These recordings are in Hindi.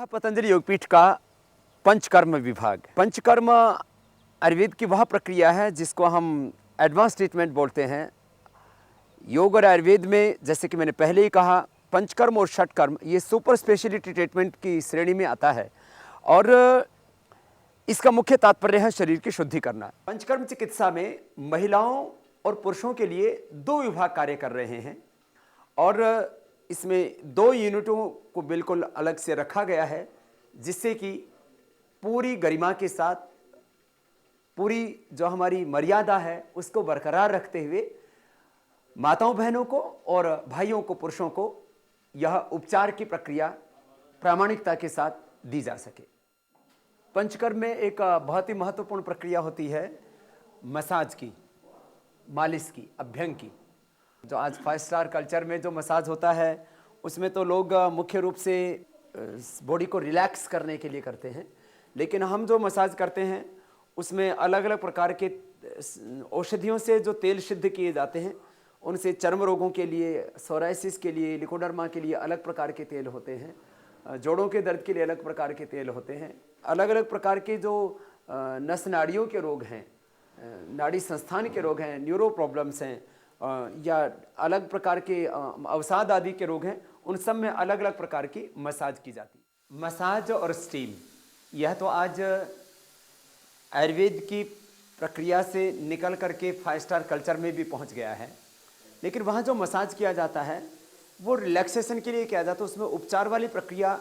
पतंजलि योगपीठ का पंचकर्म विभाग। पंचकर्म आयुर्वेद की वह प्रक्रिया है जिसको हम एडवांस ट्रीटमेंट बोलते हैं। योग और आयुर्वेद में, जैसे कि मैंने पहले ही कहा, पंचकर्म और षटकर्म ये सुपर स्पेशलिटी ट्रीटमेंट की श्रेणी में आता है और इसका मुख्य तात्पर्य है शरीर की शुद्धि करना। पंचकर्म चिकित्सा में महिलाओं और पुरुषों के लिए दो विभाग कार्य कर रहे हैं और इसमें दो यूनिटों को बिल्कुल अलग से रखा गया है, जिससे कि पूरी गरिमा के साथ पूरी जो हमारी मर्यादा है उसको बरकरार रखते हुए माताओं बहनों को और भाइयों को, पुरुषों को यह उपचार की प्रक्रिया प्रामाणिकता के साथ दी जा सके। पंचकर्म में एक बहुत ही महत्वपूर्ण प्रक्रिया होती है मसाज की, मालिश की, अभ्यंग की। जो आज 5 स्टार कल्चर में जो मसाज होता है उसमें तो लोग मुख्य रूप से बॉडी को रिलैक्स करने के लिए करते हैं, लेकिन हम जो मसाज करते हैं उसमें अलग अलग प्रकार के औषधियों से जो तेल सिद्ध किए जाते हैं, उनसे चर्म रोगों के लिए, सोराइसिस के लिए, लिकोडर्मा के लिए अलग प्रकार के तेल होते हैं, जोड़ों के दर्द के लिए अलग प्रकार के तेल होते हैं। अलग अलग प्रकार के जो नस नाड़ियों के रोग हैं, नाड़ी संस्थान के रोग हैं, न्यूरो प्रॉब्लम्स हैं या अलग प्रकार के अवसाद आदि के रोग हैं, उन सब में अलग अलग प्रकार की मसाज की जाती है। मसाज और स्टीम, यह तो आज आयुर्वेद की प्रक्रिया से निकल करके 5 स्टार कल्चर में भी पहुंच गया है, लेकिन वहाँ जो मसाज किया जाता है वो रिलैक्सेशन के लिए किया जाता है। उसमें उपचार वाली प्रक्रिया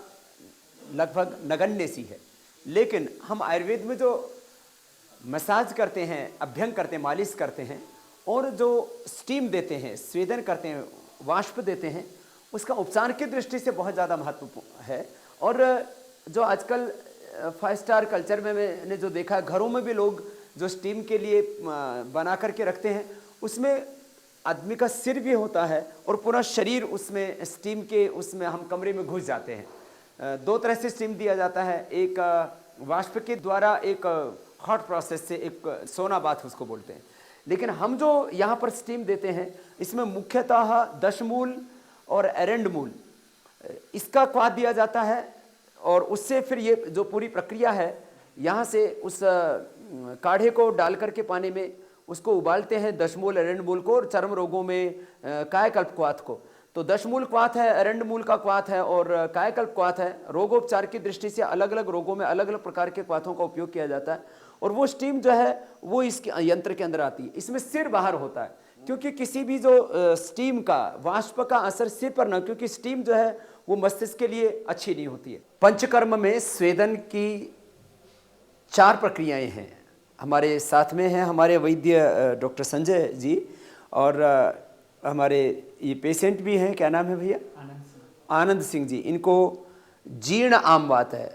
लगभग नगण्य सी है, लेकिन हम आयुर्वेद में जो मसाज करते हैं, अभ्यंग करते हैं, मालिश करते हैं और जो स्टीम देते हैं, स्वेदन करते हैं, वाष्प देते हैं, उसका उपचार की दृष्टि से बहुत ज़्यादा महत्वपूर्ण है। और जो आजकल 5 स्टार कल्चर में मैंने जो देखा, घरों में भी लोग जो स्टीम के लिए बना करके रखते हैं, उसमें आदमी का सिर भी होता है और पूरा शरीर उसमें स्टीम के उसमें हम कमरे में घुस जाते हैं। 2 तरह से स्टीम दिया जाता है, एक वाष्प के द्वारा, एक हॉट प्रोसेस से, एक सोना बाथ उसको बोलते हैं। लेकिन हम जो यहाँ पर स्टीम देते हैं इसमें मुख्यतः दशमूल और एरंड मूल, इसका क्वाथ दिया जाता है और उससे फिर ये जो पूरी प्रक्रिया है, यहाँ से उस काढ़े को डाल करके पानी में उसको उबालते हैं, दशमूल एरंड मूल को, और चर्म रोगों में कायकल्प क्वाथ को। तो दशमूल क्वाथ है, एरंड मूल का क्वाथ है और कायकल्प क्वाथ है। रोगोपचार की दृष्टि से अलग अलग रोगों में अलग अलग प्रकार के क्वाथों का उपयोग किया जाता है और वो स्टीम जो है वो इस यंत्र के अंदर आती है। इसमें सिर बाहर होता है, क्योंकि किसी भी जो स्टीम का, वाष्प का असर सिर पर न, क्योंकि स्टीम जो है वो मस्तिष्क के लिए अच्छी नहीं होती है। पंचकर्म में स्वेदन की 4 प्रक्रियाएं हैं। हमारे साथ में हैं हमारे वैद्य डॉक्टर संजय जी और हमारे ये पेशेंट भी हैं, क्या नाम है भैया? आनंद सिंह जी। इनको जीर्ण आमवात है,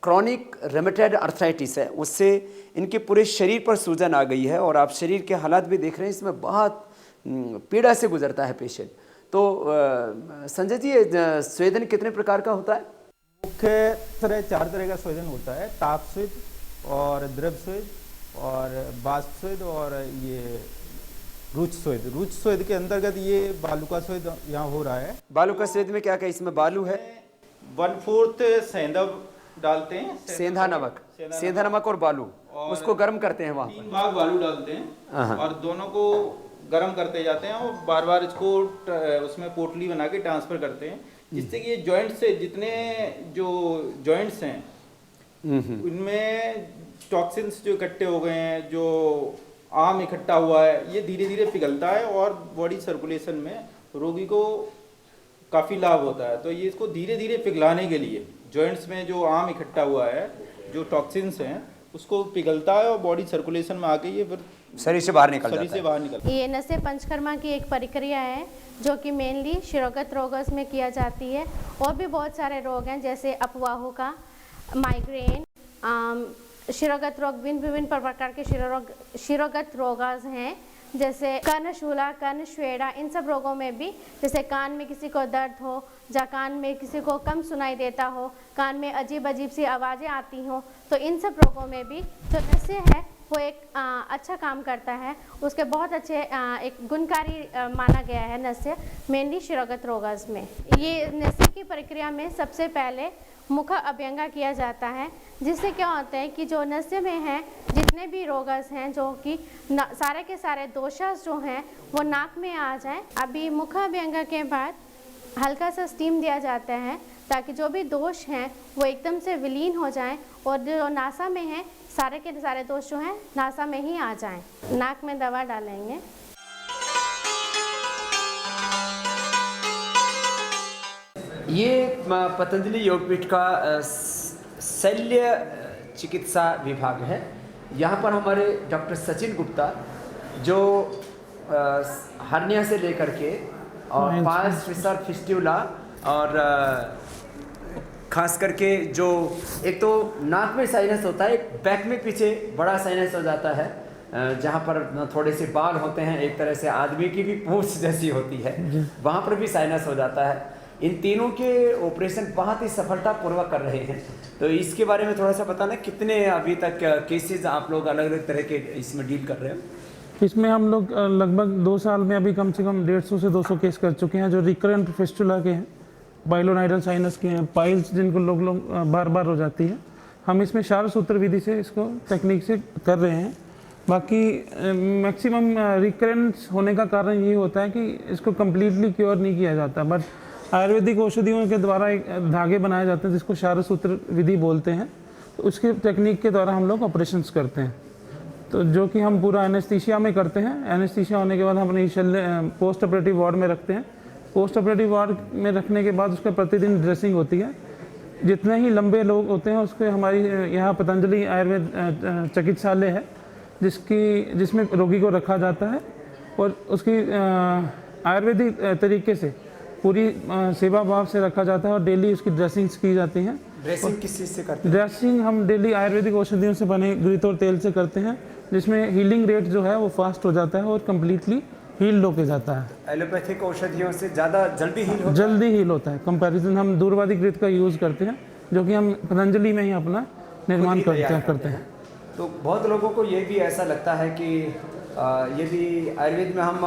क्रॉनिक रेमेटॉइड अर्थराइटिस है, उससे इनके पूरे शरीर पर सूजन आ गई है और आप शरीर के हालात भी देख रहे हैं, इसमें बहुत पीड़ा से गुजरता है पेशेंट। तो संजय जी, स्वेदन कितने प्रकार का होता है? मुख्य 4 तरह का स्वेदन होता है, ताप स्वेद और द्रव स्वेद और बाष्प स्वेद और ये रुच स्वेद। रुच स्वेद के अंतर्गत ये बालू का स्वेद यहाँ हो रहा है। बालू का स्वेद में क्या क्या इसमें बालू है? 1/4 सेंधा डालते हैं, सेंधा नमक और बालू, उसको गर्म करते हैं। वहाँ 3 भाग बालू डालते हैं और दोनों को गर्म करते जाते हैं और बार बार इसको उसमें पोटली बना के ट्रांसफर करते हैं, जिससे कि ये जॉइंट से जितने जो जॉइंट्स हैं उनमें टॉक्सिन्स जो इकट्ठे हो गए हैं, जो आम इकट्ठा हुआ है, ये धीरे धीरे पिघलता है और बॉडी सर्कुलेशन में रोगी को काफ़ी लाभ होता है। तो ये इसको धीरे धीरे पिघलाने के लिए जॉइंट्स में जो आम इकट्ठा हुआ है, जो टॉक्सिन्स हैं, उसको पिघलता है और बॉडी सर्कुलेशन में आके ये फिर शरीर से बाहर निकल जाता है। ये नसे पंचकर्मा की एक प्रक्रिया है जो कि मेनली शिरोगत रोगों में किया जाती है। और भी बहुत सारे रोग हैं जैसे अपवाहों का, माइग्रेन, शिरोगत रोग, विभिन्न प्रकार के शिरोगत रोग हैं, जैसे कर्णशूला, कर्णश्वेड़ा। इन सब रोगों में भी, जैसे कान में किसी को दर्द हो या कान में किसी को कम सुनाई देता हो, कान में अजीब अजीब सी आवाज़ें आती हों, तो इन सब रोगों में भी जो नसें हैं वो एक अच्छा काम करता है, उसके बहुत अच्छे एक गुणकारी माना गया है नस्य, मेनली शिरोगत रोगज में। ये नस्य की प्रक्रिया में सबसे पहले मुख अभ्यंगा किया जाता है, जिससे क्या होता है कि जो नस्य में हैं जितने भी रोगज हैं, जो कि सारे के सारे दोषास जो हैं वो नाक में आ जाए। अभी मुख अभ्यंगा के बाद हल्का सा स्टीम दिया जाता है ताकि जो भी दोष हैं वो एकदम से विलीन हो जाएं और जो नासा में है सारे के सारे दोष जो हैं नासा में ही आ जाएं। नाक में दवा डालेंगे। ये पतंजलि योगपीठ का शल्य चिकित्सा विभाग है। यहाँ पर हमारे डॉक्टर सचिन गुप्ता जो हर्निया से लेकर के और पास फिशर फिस्ट्यूला और खास करके जो एक तो नाक में साइनस होता है, एक बैक में पीछे बड़ा साइनस हो जाता है जहाँ पर थोड़े से बाल होते हैं, एक तरह से आदमी की भी पूंछ जैसी होती है, वहाँ पर भी साइनस हो जाता है। इन तीनों के ऑपरेशन बहुत ही सफलतापूर्वक कर रहे हैं। तो इसके बारे में थोड़ा सा बताना, कितने अभी तक केसेस आप लोग अलग अलग तरह के इसमें डील कर रहे हो? इसमें हम लोग लगभग 2 साल में अभी कम से कम 150 से 200 केस कर चुके हैं, जो रिकरेंट फिस्टुला के हैं, बाइलोनाइडल साइनस के हैं, पाइल्स जिनको लोग बार बार हो जाती है। हम इसमें क्षार सूत्र विधि से इसको टेक्निक से कर रहे हैं। बाकी मैक्सिमम रिकरेंस होने का कारण ये होता है कि इसको कम्प्लीटली क्योर नहीं किया जाता, बट आयुर्वेदिक औषधियों के द्वारा एक धागे बनाए जाते हैं जिसको क्षार सूत्र विधि बोलते हैं। तो उसके टेक्निक के द्वारा हम लोग ऑपरेशंस करते हैं, तो जो कि हम पूरा एनेस्थीसिया में करते हैं। एनेस्थीसिया होने के बाद हम अपनी पोस्ट ऑपरेटिव वार्ड में रखते हैं। पोस्ट ऑपरेटिव वार्ड में रखने के बाद उसका प्रतिदिन ड्रेसिंग होती है। जितने ही लंबे लोग होते हैं उसके हमारी यहाँ पतंजलि आयुर्वेद चिकित्सालय है जिसमें रोगी को रखा जाता है और उसकी आयुर्वेदिक तरीके से पूरी सेवा भाव से रखा जाता है और डेली उसकी ड्रेसिंग्स की जाती हैं। ड्रेसिंग किस चीज़ से करते हैं? ड्रेसिंग हम डेली आयुर्वेदिक औषधियों से बने घृत और तेल से करते हैं, जिसमें हीलिंग रेट जो है वो फास्ट हो जाता है और कम्प्लीटली हील होके जाता है। एलोपैथिक औषधियों से ज़्यादा जल्दी हील होता है कंपैरिजन। हम दूरवादी घृत का यूज़ करते हैं, जो कि हम पतंजलि में ही अपना निर्माण करते हैं। तो बहुत लोगों को ये भी ऐसा लगता है कि यदि आयुर्वेद में हम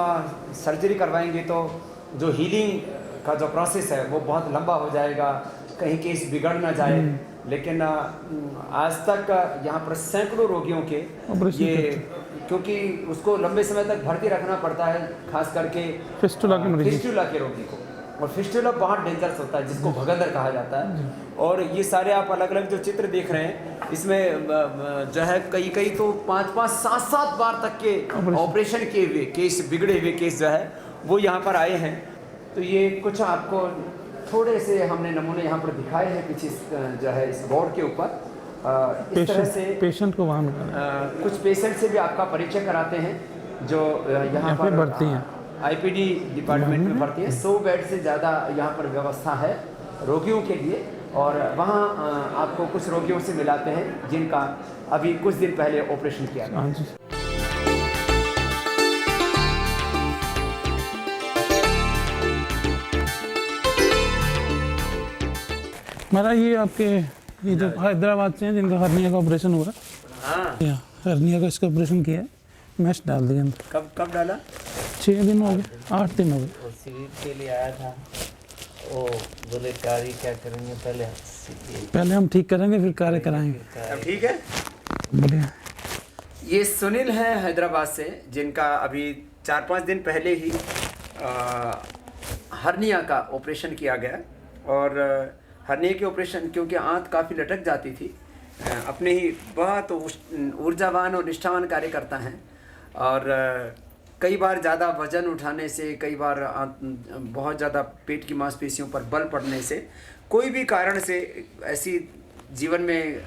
सर्जरी करवाएंगे तो जो हीलिंग का जो प्रोसेस है वो बहुत लंबा हो जाएगा, कहीं केस बिगड़ ना जाए। लेकिन आज तक यहाँ पर सैकड़ों रोगियों के ये, क्योंकि उसको लंबे समय तक भर्ती रखना पड़ता है, खास करके फिस्टुला के रोगी को। और फिस्टुला बहुत डेंजरस होता है, जिसको भगंदर कहा जाता है। और ये सारे आप अलग अलग जो चित्र देख रहे हैं, इसमें जो है कई तो 5-5, 7-7 बार तक के ऑपरेशन किए हुए केस, बिगड़े हुए केस जो है वो यहाँ पर आए हैं। तो ये कुछ आपको थोड़े से हमने नमूने यहाँ पर दिखाए हैं पीछे जो है इस बोर्ड के ऊपर। इस तरह से पेशेंट को वहाँ कुछ पेशेंट से भी आपका परिचय कराते हैं जो यहाँ पर भर्ती हैं, आईपीडी डिपार्टमेंट में भर्ती है। 100 बेड से ज़्यादा यहाँ पर व्यवस्था है रोगियों के लिए। और वहाँ आपको कुछ रोगियों से मिलाते हैं जिनका अभी कुछ दिन पहले ऑपरेशन किया गया। मेरा ये आपके ये जो हैदराबाद से हैं जिनका हर्निया का ऑपरेशन हुआ, हाँ हर्निया का इसका ऑपरेशन किया है, मैश डाल दिया अंदर। कब डाला? 6 दिन हो गए, 8 दिन हो गए। शिविर के लिए आया था, वो बोले कार्य क्या करेंगे, पहले हम ठीक करेंगे फिर कार्य कराएंगे। अब ठीक है, बढ़िया। ये सुनील है हैदराबाद से, जिनका अभी 4-5 दिन पहले ही हर्निया का ऑपरेशन किया गया। और हर्निया के ऑपरेशन क्योंकि आंत काफ़ी लटक जाती थी, अपने ही बहुत ऊर्जावान और निष्ठावान कार्य करता है। और कई बार ज़्यादा वजन उठाने से, कई बार बहुत ज़्यादा पेट की मांसपेशियों पर बल पड़ने से, कोई भी कारण से ऐसी जीवन में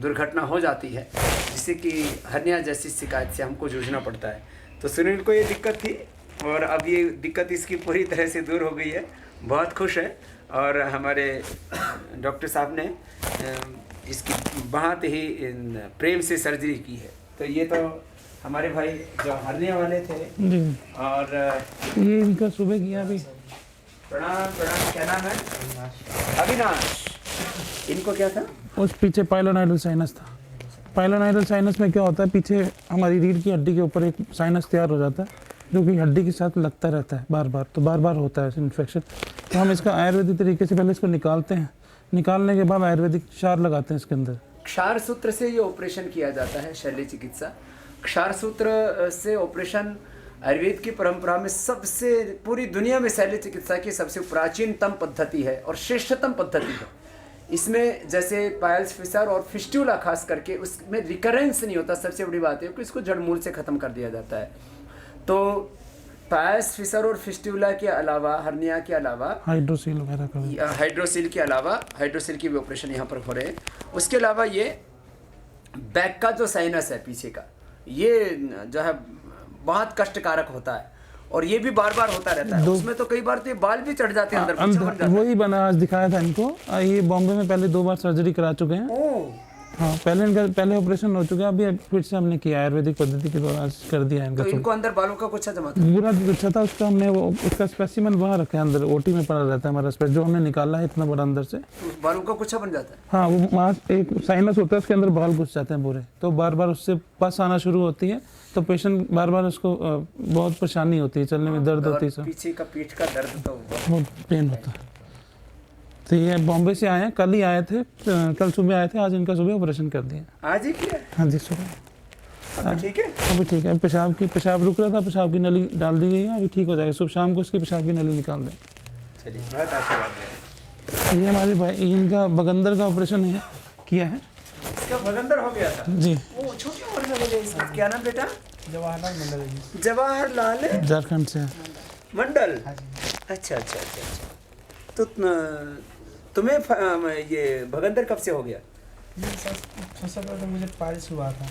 दुर्घटना हो जाती है जिससे कि हर्निया जैसी शिकायत से हमको जूझना पड़ता है। तो सुनील को ये दिक्कत थी और अब ये दिक्कत इसकी पूरी तरह से दूर हो गई है, बहुत खुश है। और हमारे डॉक्टर साहब ने इसकी बहुत ही प्रेम से सर्जरी की है। तो ये तो हमारे भाई जो हर्निया वाले थे जी। और ये इनका सुबह किया अभी। प्रणाम, क्या नाम है? अविनाश। इनको क्या था? उस पीछे पाइलोनाइडल साइनस था। पाइलोनाइडल साइनस में क्या होता है, पीछे हमारी रीढ़ की हड्डी के ऊपर एक साइनस तैयार हो जाता है जो कि हड्डी के साथ लगता रहता है बार बार, तो बार बार होता है इन्फेक्शन। तो हम इसका आयुर्वेदिक तरीके से पहले इसको निकालते हैं, निकालने के बाद आयुर्वेदिक क्षार लगाते हैं इसके अंदर। क्षार सूत्र से ये ऑपरेशन किया जाता है शल्य चिकित्सा। क्षार सूत्र से ऑपरेशन आयुर्वेद की परंपरा में सबसे, पूरी दुनिया में शल्य चिकित्सा की सबसे प्राचीनतम पद्धति है और श्रेष्ठतम पद्धति है। इसमें जैसे पायल्स फिशर और फिस्टुला खास करके उसमें रिकरेंस नहीं होता। सबसे बड़ी बात है कि इसको जड़ मूल से ख़त्म कर दिया जाता है। तो पायल्स फिशर और फिस्टुला के अलावा, हर्निया के अलावा, हाइड्रोसील वगैरह का, हाइड्रोसील के अलावा, हाइड्रोसील की भी ऑपरेशन यहाँ पर हो रहे हैं। उसके अलावा ये बैक का जो साइनस है पीछे का, ये जो है बहुत कष्टकारक होता है और ये भी बार बार होता रहता है। उसमें तो कई बार तो ये बाल भी चढ़ जाते हैं अंदर, पीछे बन जाते हैं। वही बना, आज दिखाया था इनको। ये बॉम्बे में पहले 2 बार सर्जरी करा चुके हैं। ओह, हाँ, पहले ऑपरेशन हो चुका है, अभी फिर से हमने किया आयुर्वेदिक पद्धति के द्वारा, आज कर दिया इनका। तो इनको अंदर बालों का गुच्छा जमा था। पूरा गुच्छा था उसका, हमने वो उसका स्पेसिमेन वहाँ रखा है अंदर, ओटी में पड़ा रहता है हमारा स्पेस, जो हमने निकाला है इतना बड़ा अंदर से। तो बालों का गुच्छा बन जाता है। हाँ, वो वहाँ एक साइनस होता है, उसके अंदर बाल घुस जाते हैं पूरे, तो बार बार उससे पस आना शुरू होती है, तो पेशेंट बार बार उसको बहुत परेशानी होती है, चलने में दर्द होती है, सब पीछे का पीठ का दर्द तो बहुत पेन होता है। तो ये बॉम्बे से आए हैं, कल ही आए थे, कल सुबह आए थे, आज इनका सुबह ऑपरेशन कर दिया। आज ही किया? हाँ जी, सुबह। अब ठीक है? अभी ठीक है। पेशाब रुक रहा था, पेशाब की नली डाल दी गई है, अभी ठीक हो जाएगा। सुबह शाम को उसकी पेशाब की नली निकाल दें। चलिए, बहुत आशीर्वाद है। ये हमारे भाई, इनका बगंदर का ऑपरेशन है, किया है। इसका बगंदर हो गया था जी, वो छोटी उम्र में हो गया इसका। क्या नाम बेटा? जवाहरलाल मंडल जी। जवाहरलाल झारखंड से है। मंडल। अच्छा अच्छा अच्छा अच्छा। तो तुम्हें ये भगंदर कब से हो गया? ये सबसे पहले तो मुझे पाइल्स हुआ था।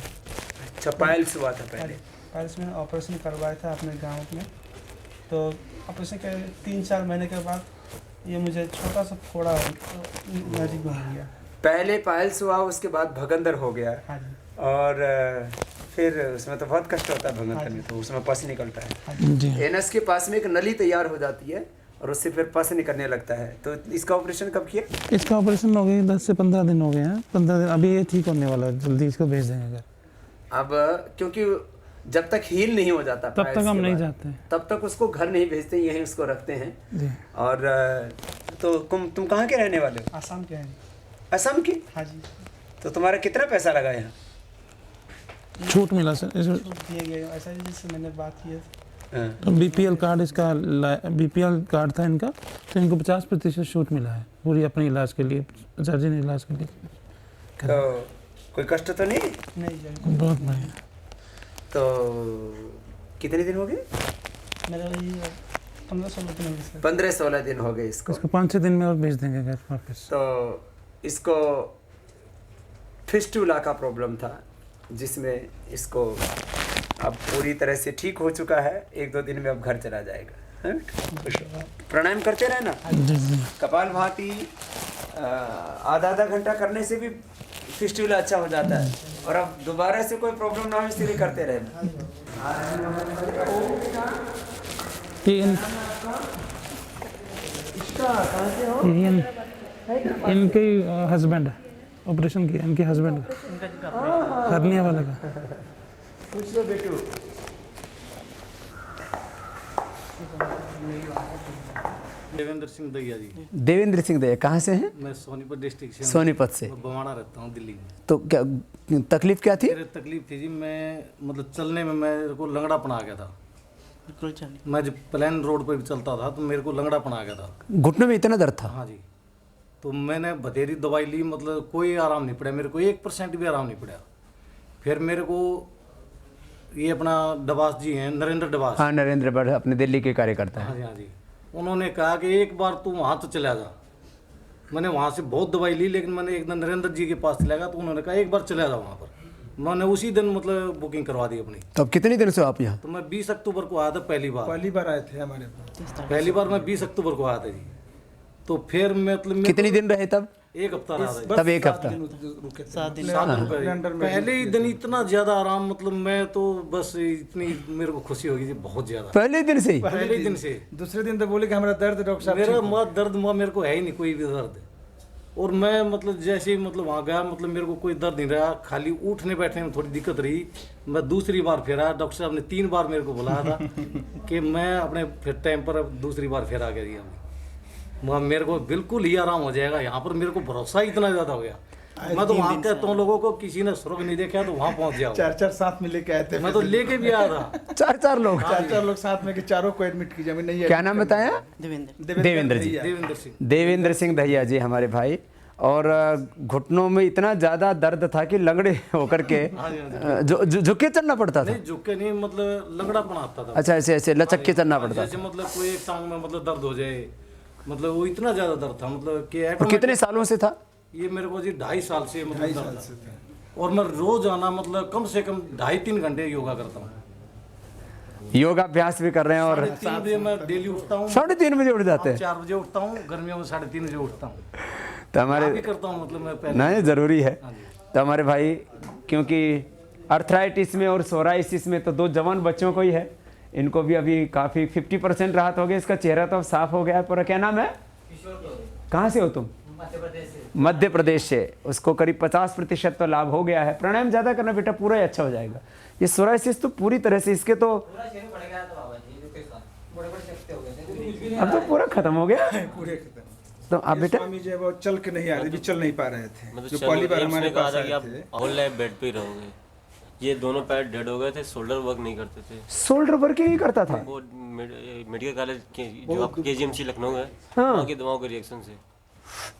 अच्छा, पाइल्स हुआ था पहले। पाइल्स में ऑपरेशन करवाया था अपने गांव में। तो ऑपरेशन के 3-4 महीने के बाद ये मुझे छोटा सा फोड़ा नज़दीक में हो गया। पहले पाइल्स हुआ, उसके बाद भगंदर हो गया। हाँ जी। और फिर उसमें तो बहुत कष्ट होता है भगंदर में, तो उसमें पस निकलता है। जी, एनस के पास में एक नली तैयार हो जाती है और उससे फिर पस निकलने लगता है। तो इसका ऑपरेशन कब किया? इसका ऑपरेशन हो गया 10 से 15 दिन हो गए हैं। 15 दिन, अभी ये ठीक होने वाला है, जल्दी इसको भेज देंगे घर। अब क्योंकि जब तक हील नहीं हो जाता तब तक हम नहीं जाते, तब तक उसको घर नहीं भेजते, यहीं उसको रखते हैं। जी। और तो तुम कहाँ के रहने वाले हो? आसाम के हैं। असम की? हाँ जी। तो तुम्हारा कितना पैसा लगा यहाँ? छूट मिला सर, छूट दिए गए ऐसा ही, जिससे मैंने बात की है। हाँ। बीपीएल कार्ड, इसका बीपीएल कार्ड था इनका, तो इनको 50% छूट मिला है पूरी अपने इलाज के लिए, सर्जरी इलाज के लिए। तो कोई कष्ट तो नहीं? नहीं जी, बहुत बढ़िया। तो कितने दिन हो गए? मेरा ये 15-16 दिन हो गए सर। 15-16 दिन हो गए इसको। इसको 5-6 दिन में और भेज देंगे घर वापस। तो इसको फिस्टुला का प्रॉब्लम था, जिसमें इसको अब पूरी तरह से ठीक हो चुका है। 1-2 दिन में अब घर चला जाएगा। हैं? प्राणायाम करते रहना। जी जी। कपालभाति आधा घंटा करने से भी फिस्टुला अच्छा हो जाता है। और अब दोबारा से कोई प्रॉब्लम ना हो, इसलिए करते रहना। इनके हस्बैंड ऑपरेशन किया, इनके हस्बैंड का, हर्निया वाले का। पूछ लो बेटू। देवेंद्र सिंह दैया जी। देवेंद्र सिंह दया कहाँ से हैं? मैं सोनीपत डिस्ट्रिक्ट से हूँ। सोनीपत से। मैं बवाना रहता हूँ दिल्ली में। तो क्या तकलीफ क्या थी? मेरे तकलीफ थी जी, मैं मतलब चलने में मेरे को लंगड़ापन आ गया था। मैं जब प्लेन रोड पर भी चलता था तो मेरे को लंगड़ापन आ गया था, घुटनों में इतना दर्द था? हाँ जी। तो मैंने बथेरी दवाई ली, मतलब कोई आराम नहीं पड़ा मेरे को, 1% भी आराम नहीं पड़ा। फिर मेरे को ये अपना डबास जी हैं, नरेंद्र डबास। हाँ, नरेंद्र बड़ अपने दिल्ली के कार्यकर्ता हाँ हैं। जी, हाँ जी। उन्होंने कहा कि एक बार तू वहाँ तो चला जा। मैंने वहाँ से बहुत दवाई ली, लेकिन मैंने एक दिन नरेंद्र जी के पास चला गया तो उन्होंने कहा एक बार चला जाओ वहाँ पर। मैंने उसी दिन मतलब बुकिंग करवा दी अपनी। तो अब कितने दिन से आप यहाँ? तो मैं 20 अक्टूबर को आया था पहली बार आए थे हमारे पास। पहली बार मैं 20 अक्टूबर को आया था जी। तो फिर मतलब कितने दिन रहे तब? 1 हफ्ता रहा था। तब 1 हफ्ता। 7 दिन पहले ही दिन इतना ज्यादा आराम, मतलब मैं तो बस इतनी मेरे को खुशी होगी जी, बहुत ज्यादा। पहले दिन से ही? पहले ही दिन से। दूसरे दिन तो बोले कि हमारा दर्द डॉक्टर साहब मेरा दर्द मेरे को है ही नहीं, कोई भी दर्द। और मैं मतलब जैसे ही मतलब वहाँ गया, मतलब मेरे को कोई दर्द नहीं रहा, खाली उठने बैठने में थोड़ी दिक्कत रही। मैं दूसरी बार फिर आया, डॉक्टर साहब ने 3 बार मेरे को बुलाया था कि मैं अपने फिर टाइम पर अब दूसरी बार फिर आ गया। वहाँ मेरे को बिल्कुल ही आराम हो जाएगा। यहाँ पर मेरे को भरोसा इतना ज़्यादा हो गया, मैं तो वहाँ कहता हूँ लोगों को, किसी ने स्वर्ग नहीं देखा तो वहाँ पहुँच जाओ। 4 साथ में लेके आए थे, मैं तो लेके भी आया था। 4 लोग। 4 लोग साथ में कि चारों को एडमिट कीजिए। मैं नहीं, क्या नाम बताया? देवेंद्र जी। देवेंद्र सिंह। देवेंद्र सिंह दहिया जी हमारे भाई। और घुटनों में इतना ज़्यादा दर्द था कि लंगड़े होकर के झुक के चलना पड़ता था। नहीं झुक के नहीं, मतलब लंगड़ा पड़ा आता था। अच्छा, ऐसे ऐसे लचक के चलना पड़ता जैसे मतलब कोई एक टांग में मतलब दर्द हो जाए, मतलब वो इतना ज़्यादा दर्द था, मतलब कि था। कितने सालों से था? ये मेरे को जी 2.5 साल से मतलब दर्द था। और मैं रोज आना मतलब कम से कम 2.5-3 घंटे योगा करता हूँ। योगाभ्यास भी कर रहे हैं। और 3 बजे मैं डेली उठता हूँ। 3:30 बजे उठ जाते हैं? 4 बजे उठता हूँ, गर्मियों में 3:30 बजे उठता हूँ। तो हमारे भी करता हूँ, मतलब मैं पहले नहीं ज़रूरी है। तो हमारे भाई, क्योंकि अर्थराइटिस में और सोराइसिस में तो 2 जवान बच्चों को ही है, इनको भी अभी काफ़ी 50% राहत हो गई। इसका चेहरा तो अब साफ हो गया है पूरा। क्या नाम है? कहाँ से हो तुम? मध्य प्रदेश से। उसको करीब 50% तो लाभ हो गया है। प्राणायाम ज़्यादा करना बेटा, पूरा ही अच्छा हो जाएगा। ये सोराइसिस तो पूरी तरह से, इसके तो अब तो पूरा खत्म हो गया। पूरे खत्म। तो आप बेटा स्वामी जी वो चल के नहीं आ रहे, भी चल नहीं पा रहे थे। मतलब जो पहली बार हमारे पास आए आप थे, होल लाइफ बेड पे ही रहोगे। ये दोनों पैर डेड हो गए थे, शोल्डर वर्क नहीं करते थे। शोल्डर वर्क ही नहीं करता था। वो मेडिकल कॉलेज के जो आपका KGMC लखनऊ है, हाँ। वहाँ की दवाओं के रिएक्शन से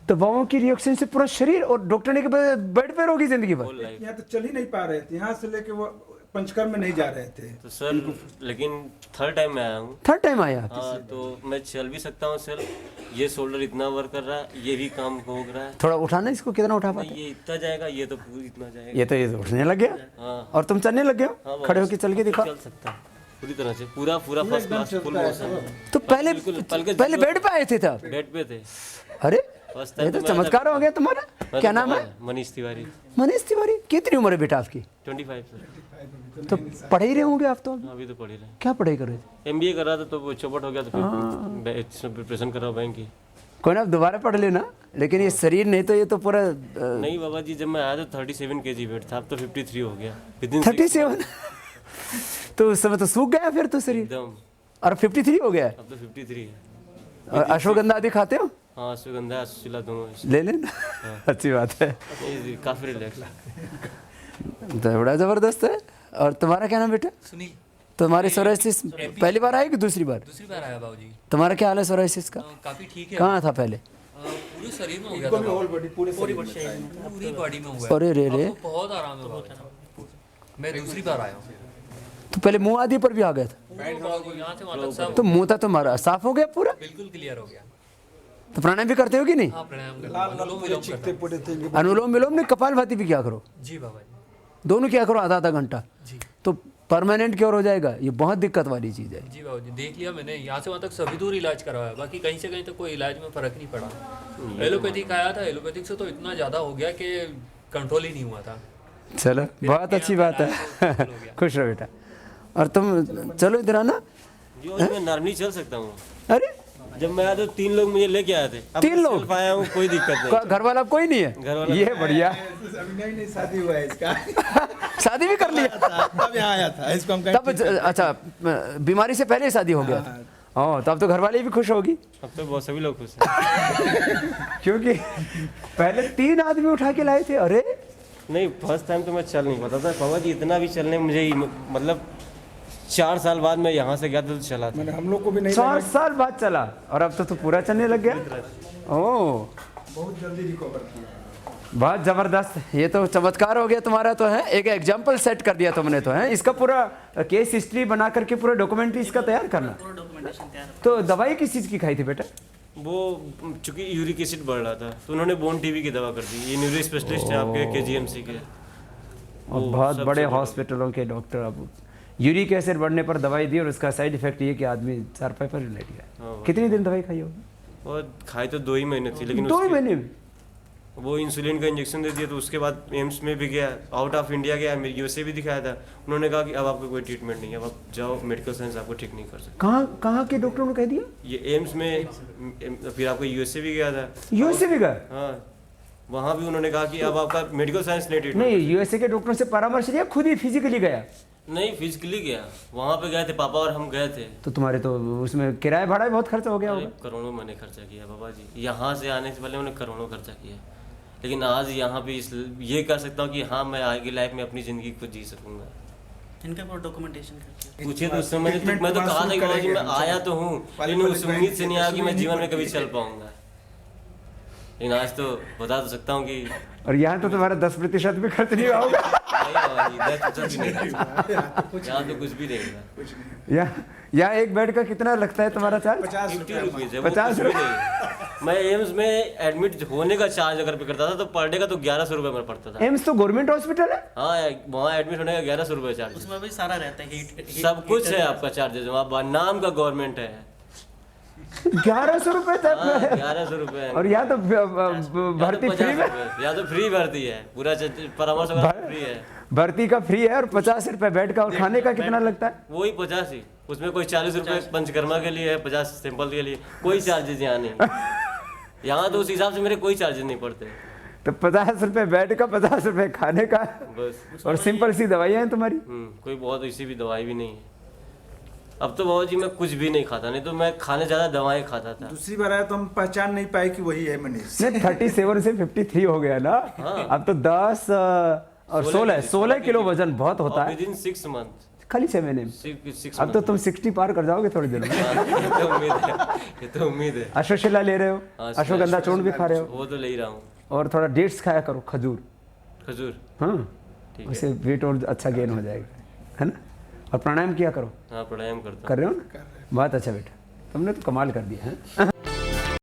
दवाओं की रिएक्शन से पूरा शरीर, और डॉक्टर ने कहा बेड पे रहोगी जिंदगी भर। Whole life. यहाँ तो चल ही नहीं पा रहे थे। यहाँ से लेके वो पंचकर्म में नहीं जा रहे थे। तो सर लेकिन 3rd टाइम मैं आया हूँ। 3rd टाइम आया? हाँ, तो मैं चल भी सकता हूँ सर। ये शोल्डर इतना वर्क कर रहा है, ये भी काम हो रहा है। थोड़ा उठाना इसको, कितना उठा पाते? ये इतना जाएगा, ये तो पूरी इतना जाएगा। ये तो ये उठने लग गया। हाँ। और तुम चलने लग गए हो? हाँ, खड़े होके चल के दिखा। चल सकता है पूरी तरह से, पूरा फर्स्ट क्लास फुल मोशन। तो पहले बेड पे आए थे तब? बेड पे थे। अरे फर्स्ट ये टाइम तो चमत्कार हो गया तुम्हारा। क्या नाम है? मनीष तिवारी। मनीष तिवारी। कितनी उम्र है बेटा आपकी? 25 सर। तो पढ़ ही रहे होंगे आप तो। अभी तो पढ़ ही रहे। क्या पढ़ाई कर रहे थे? MBA कर रहा था, तो वो चौपट हो गया, तो फिर इसमें प्रिपरेशन कर रहा हूँ बैंक की। कोई ना, आप दोबारा पढ़ लेना। लेकिन ये शरीर नहीं तो ये तो पूरा नहीं बाबा जी, जब मैं आया तो 37 kg वेट था, अब तो 53 हो गया। 37। तो उस समय तो सूख गया फिर तो शरीर, एकदम। और 53 हो गया है। अब तो 53 है। और अश्वगंधा आदि खाते हो? हाँ, सुगंधा अश्वशिला दोनों ले लेना। अच्छी बात है। ये काफी रिलैक्स। तो बड़ा जबरदस्त है। और तुम्हारा क्या नाम बेटा? सुनील। तुम्हारी सोराइसिस पहली बार आई कि दूसरी बार? दूसरी बार आया बाबूजी। तुम्हारा क्या हाल है सोराइसिस का? काफी ठीक है। कहाँ था पहले? पूरे शरीर में हो गया था। होल बॉडी, पूरे पूरी बॉडी में हुआ है। अरे रे रे। अब तो बहुत आराम है बाबूजी। मैं दूसरी बार आया हूँ। तो पहले मुंह आदि पर भी आ गया था? यहाँ से वहाँ तक सब तो मुंह था तुम्हारा साफ हो गया पूरा? बिल्कुल क्लियर हो गया। तो प्राणायाम भी करते हो कि नहीं? हाँ, प्राणायाम अनुलोम विलोम करता हूँ। अनुलोम विलोम में कपाल भाती भी क्या करो? जी बाबा जी। दोनों क्या करो, आधा आधा घंटा। जी तो परमानेंट क्योर हो जाएगा? ये बहुत दिक्कत वाली चीज़ है। जी बाबूजी, देख लिया मैंने। यहाँ से वहाँ तक सभी दूर इलाज करवाया, बाकी कहीं से कहीं तक कोई इलाज में फर्क नहीं पड़ा। एलोपैथिक आया था, एलोपैथिक से तो इतना ज़्यादा हो गया कि कंट्रोल ही नहीं हुआ था। चलो बहुत अच्छी बात है। खुश रहो बेटा। और तुम चलो इधर आना। जो मैं नॉर्मली चल सकता हूँ। अरे जब मैं आया तो 3 लोग मुझे लेके आए थे। अब 3 मैं लोग? self आया हूँ, कोई दिक्कत नहीं। घर वाला कोई नहीं है? घर वाला ये बढ़िया। अभी नहीं शादी हुआ है इसका। शादी भी कर लिया? तब यहाँ आया था, इसको हम तब अच्छा, बीमारी से पहले शादी हो गया? हाँ, तब तो घर वाले भी खुश होगी। अब तो बहुत सभी लोग खुश हैं। क्योंकि पहले 3 आदमी उठा के लाए थे। अरे नहीं, फर्स्ट टाइम तो मैं चल नहीं पाता था बाबा जी, इतना भी चलने मुझे मतलब 4 साल बाद मैं यहाँ से गया था तो चला था। मैंने हम लोग को भी नहीं 4 साल बाद चला, और अब तो पूरा चलने लग गया। ओह, बहुत जल्दी रिकवर किया। बहुत जबरदस्त। ये तो चमत्कार हो गया तुम्हारा। तो है एक एग्जाम्पल सेट कर दिया तुमने। तो है इसका पूरा केस हिस्ट्री बना करके पूरा डॉक्यूमेंट्री इसका तैयार करना। तो दवाई किस चीज़ की खाई थी बेटा? वो चूंकि यूरिक एसिड बढ़ रहा था, तो उन्होंने बोन टीवी की दवा कर दी। ये न्यूरो स्पेशलिस्ट है आपके KGMC के। और बहुत बड़े हॉस्पिटलों के डॉक्टर अब यूरिक एसिड बढ़ने पर दवाई दी, और उसका साइड इफेक्ट ये कि आदमी 4 पाई पर लेट गया। कितनी दिन दवाई खाई होगी? और खाई तो 2 ही महीने थी, लेकिन 2 ही महीने में वो इंसुलिन का इंजेक्शन दे दिया। तो उसके बाद एम्स में भी गया, आउट ऑफ इंडिया गया, USA भी दिखाया था। उन्होंने कहा कि अब आपको कोई ट्रीटमेंट नहीं है, अब आप जाओ, मेडिकल साइंस आपको ठीक नहीं कर सकते। कहाँ के डॉक्टरों ने कह दिया? ये एम्स में। फिर आपको USA भी गया था। USA भी गया? हाँ, वहाँ भी उन्होंने कहा कि अब आपका मेडिकल साइंस नहीं ट्रीटमेंट। नहीं, यूएसए के डॉक्टर से परामर्श लिया, खुद ही फिजिकली गया? नहीं, फिजिकली गया, वहाँ पे गए थे पापा और हम गए थे। तो तुम्हारे तो उसमें किराया भाड़ा भी बहुत खर्चा हो गया अरे होगा। करोड़ों मैंने खर्चा किया बाबा जी, यहाँ से आने से पहले मैंने करोड़ों खर्चा किया, लेकिन आज यहाँ पे ये कर सकता हूँ कि हाँ मैं आगे लाइफ में अपनी ज़िंदगी को जी सकूँगा। इनके ऊपर डॉक्यूमेंटेशन पूछिए तो उस समय मैं तो कहा था कि बाबा जी मैं आया तो हूँ, लेकिन उस उम्मीद से नहीं आया कि मैं जीवन में कभी चल पाऊँगा, लेकिन आज तो बता तो सकता हूँ कि। और यहाँ तो तुम्हारा 10% भी खर्च नहीं होगा। नहीं बाबा जी, 10% भी नहीं, यहाँ तो कुछ भी नहीं होगा। यहाँ एक बेड का कितना लगता है तुम्हारा चार्ज? 50 रुपीज़ है, 50 रुपये। मैं एम्स में एडमिट होने का चार्ज अगर पे करता था तो पर डे का तो 1100 रुपये में पड़ता था। एम्स तो गवर्नमेंट हॉस्पिटल है। हाँ, वहाँ एडमिट होने का 1100 रुपये चार्ज। उसमें भी सारा रहता है, सब कुछ है आपका चार्जेस, वहाँ नाम का गवर्नमेंट है। 1100 रुपये तक है। 1100 रुपये। और यहाँ तो भर्ती फ्री में, या तो फ्री भर्ती है, पूरा परामर्श वगैरह फ्री है, भर्ती का फ्री है, और 50 रुपये बेड का। और खाने का कितना लगता है? वही 50 ही, उसमें कोई 40 रुपये पंचकर्मा के लिए है, 50 सिंपल के लिए, कोई चार्जेस यहाँ नहीं। यहाँ तो उस हिसाब से मेरे कोई चार्जेस नहीं पड़ते। तो 50 रुपये बेड का, 50 रुपये खाने का, बस। और सिंपल सी दवाइयाँ हैं तुम्हारी। कोई बहुत इसी भी दवाई भी नहीं है। अब तो बाबा जी मैं कुछ भी नहीं खाता, नहीं तो मैं खाने ज़्यादा दवाएं खाता था। दूसरी बार आया तो हम पहचान नहीं पाए कि वही है मनीष। नहीं, 37 से 53 हो गया ना। हाँ। अब तो 10 और 16 किलो वजन बहुत होता है विदिन 6 मंथ, खाली 6 महीने में। 6 अब तो तुम 60 पार कर जाओगे थोड़ी देर में। ये तो उम्मीद है, ये तो उम्मीद है। अश्वशिला ले रहे हो, हाँ, अश्वगंधा चूर्ण भी खा रहे हो, वो तो ले ही रहा हूँ। और थोड़ा डेट्स खाया करो, खजूर। खजूर, हाँ, ठीक है। उससे वेट और अच्छा गेन हो जाएगा, है ना। और प्राणायाम किया करो। हाँ, प्राणायाम करता हूँ। कर रहे हो ना? बहुत अच्छा बेटा, तुमने तो कमाल कर दिया है।